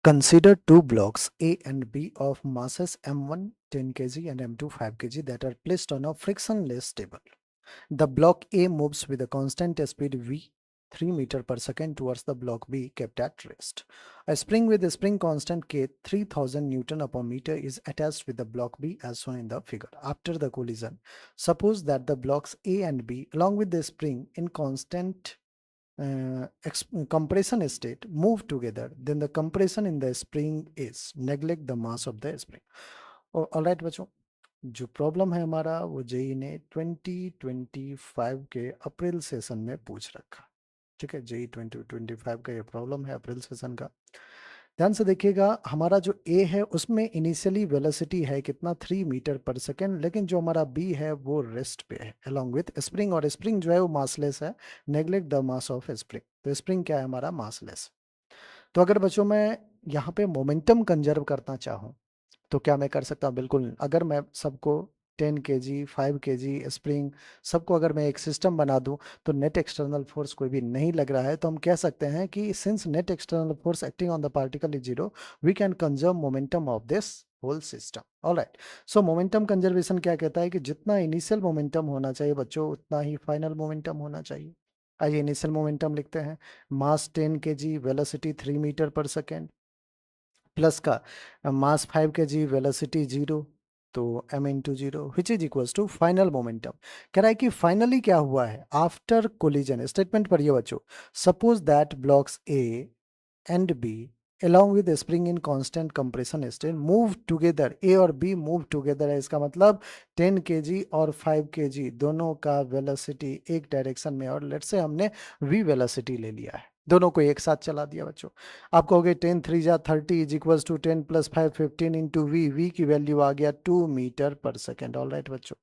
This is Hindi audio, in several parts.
Consider two blocks A and B of masses M1 10 kg and M2 5 kg that are placed on a frictionless table. The block A moves with a constant speed V 3 meter per second towards the block B kept at rest. A spring with a spring constant K 3000 Newton upon meter is attached with the block B as shown in the figure. After the collision, suppose that the blocks A and B along with the spring in constant compression state move together, then the compression in the spring is neglect the mass of the spring. Alright बच्चों, जो प्रॉब्लम है हमारा वो जेई ने 2025 के अप्रैल सेशन में पूछ रखा। ठीक है, जेई 2025 का ये प्रॉब्लम है अप्रैल सेशन का। ध्यान से देखिएगा, हमारा जो ए है उसमें इनिशियली वेलोसिटी है कितना 3 मीटर पर सेकेंड, लेकिन जो हमारा बी है वो रेस्ट पे है अलोंग विथ स्प्रिंग, और स्प्रिंग जो है वो मासलेस है, neglect the mass of spring. तो स्प्रिंग क्या है हमारा, मासलेस। तो अगर बच्चों मैं यहाँ पे मोमेंटम कंजर्व करना चाहूँ तो क्या मैं कर सकता हूँ? बिल्कुल, अगर मैं सबको 10 केजी 5 केजी स्प्रिंग सबको अगर मैं एक सिस्टम बना दूं तो नेट एक्सटर्नल फोर्स कोई भी नहीं लग रहा है, तो हम कह सकते हैं कि since net external force acting on the particle is zero, we can conserve momentum of this whole system. Alright, so momentum conservation क्या कहता है कि जितना इनिशियल मोमेंटम होना चाहिए बच्चों उतना ही फाइनल मोमेंटम होना चाहिए। आइए इनिशियल मोमेंटम लिखते हैं, mass 10 KG, velocity 3 metre per second, plus का mass 5 K G, velocity zero, तो m into zero which is equals to final momentum. कह रहा है कि फाइनली क्या हुआ है आफ्टर कोलिजन। स्टेटमेंट पढ़िए बच्चों, suppose that blocks A and B along with the spring in constant compression state move together, a और b move together है, इसका मतलब 10 kg और 5 kg दोनों का वेलोसिटी एक डायरेक्शन में, और लेट्स से हमने v वेलोसिटी ले लिया है, दोनों को एक साथ चला दिया बच्चों। आप कहोगे 10 3 जा 30 is equals to 10 plus 5 15 into V की वैल्यू आ गया 2 metre per second. All right बच्चों,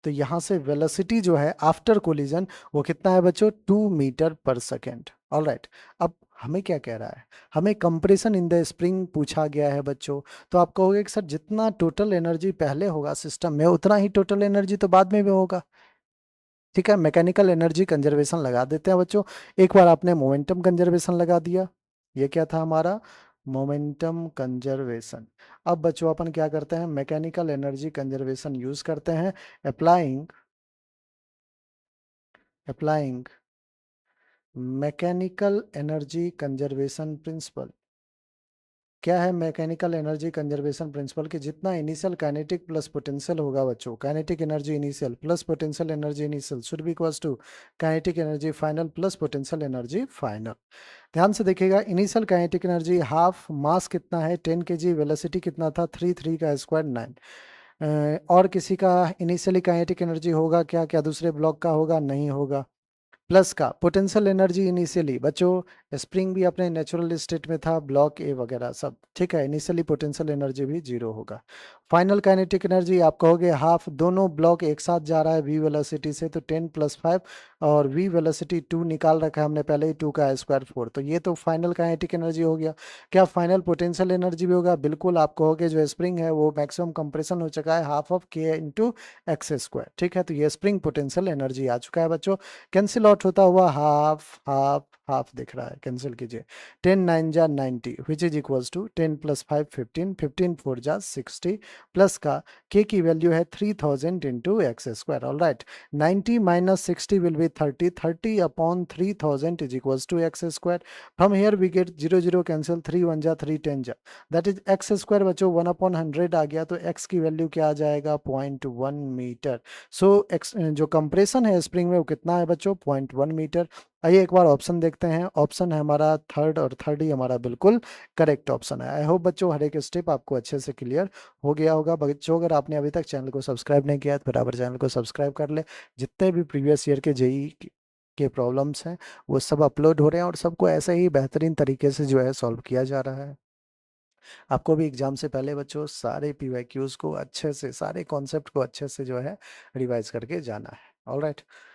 तो यहां से वेलोसिटी जो है आफ्टर कोलिजन वो कितना है बच्चों, 2 metre per second. All right, अब हमें क्या कह रहा है, हमें कंप्रेशन इन द स्प्रिंग पूछा गया है बच्चों। तो आप कहोगे कि सर जितना टोटल एनर्जी पहले होगा सिस्टम में उतना ही टोटल एनर्जी तो बाद में भी होगा। ठीक है, मैकेनिकल एनर्जी कंजर्वेशन लगा देते हैं बच्चों। एक बार आपने मोमेंटम कंजर्वेशन लगा दिया, ये क्या था हमारा, मोमेंटम कंजर्वेशन। अब बच्चों अपन क्या करते हैं, मैकेनिकल एनर्जी कंजर्वेशन यूज करते हैं, applying applying mechanical energy conservation principle. क्या है मैकेनिकल एनर्जी कंजर्वेशन प्रिंसिपल, कि जितना इनिशियल काइनेटिक प्लस पोटेंशियल होगा बच्चों, kinetic energy initial plus potential energy initial should be equals to kinetic energy final plus potential energy final. ध्यान से देखिएगा, initial kinetic energy half, mass कितना है 10 केजी, वेलोसिटी कितना था 3 3 का स्क्वायर 9। और किसी का इनिशियली काइनेटिक एनर्जी होगा क्या, क्या दूसरे ब्लॉक का होगा, नहीं होगा। प्लस का पोटेंशियल एनर्जी इनिशियली बच्चों स्प्रिंग भी अपने नेचुरल स्टेट में था, ब्लॉक ए वगैरह सब ठीक है, इनिशियली पोटेंशियल एनर्जी भी जीरो होगा। फाइनल काइनेटिक एनर्जी आप कहोगे हाफ, दोनों ब्लॉक एक साथ जा रहा है वी वेलोसिटी से, तो 10 प्लस 5, और वी वेलोसिटी 2 निकाल रखा है हमने पहले ही, 2 का स्क्वायर 4, तो ये तो फाइनल काइनेटिक एनर्जी हो गया। क्या फाइनल पोटेंशियल एनर्जी भी होगा? बिल्कुल, आप कहोगे जो स्प्रिंग है वो मैक्सिमम कंप्रेशन हो चुका है, हाफ ऑफ के इंटू एक्स स्क्वायर। ठीक है, तो ये स्प्रिंग पोटेंशियल एनर्जी आ चुका है बच्चों। कैंसिल आउट होता हुआ हाफ हाफ हाफ दिख रहा है, कैंसिल कीजिए, 10 9 जा 90 which is equals to 10 plus 5 15 15 4 जा 60, प्लस का के की वैल्यू है 3000 into X square. All right, 90 minus 60 will be 30, 30 upon 3000 is equals to X square. From here we get 0 0 cancel, 3 1 जा 3 10 जा, दैट इज एक्स स्क्वायर बच्चों 1 अपॉन 100 आ गया, तो एक्स की वैल्यू क्या आ जाएगा, 0.1 मीटर। सो जो कंप्रेशन है स्प्रिंग में वो कितना है बच्चों, 0.1 मीटर। आइए एक बार ऑप्शन देखते हैं, ऑप्शन है हमारा थर्ड, और थर्ड ही हमारा बिल्कुल करेक्ट ऑप्शन है। आई होप बच्चों हर एक स्टेप आपको अच्छे से क्लियर हो गया होगा। बच्चों अगर आपने अभी तक चैनल को सब्सक्राइब नहीं किया है तो बराबर चैनल को सब्सक्राइब कर ले। जितने भी प्रीवियस ईयर के जेई के प्रॉब्लम्स हैं वो सब अपलोड हो रहे हैं, और सबको ऐसे ही बेहतरीन तरीके से जो है सॉल्व किया जा रहा है। आपको भी एग्जाम से पहले बच्चों सारे पीवाईक्यूज को अच्छे से, सारे कॉन्सेप्ट को अच्छे से जो है रिवाइज करके जाना है। ऑलराइट।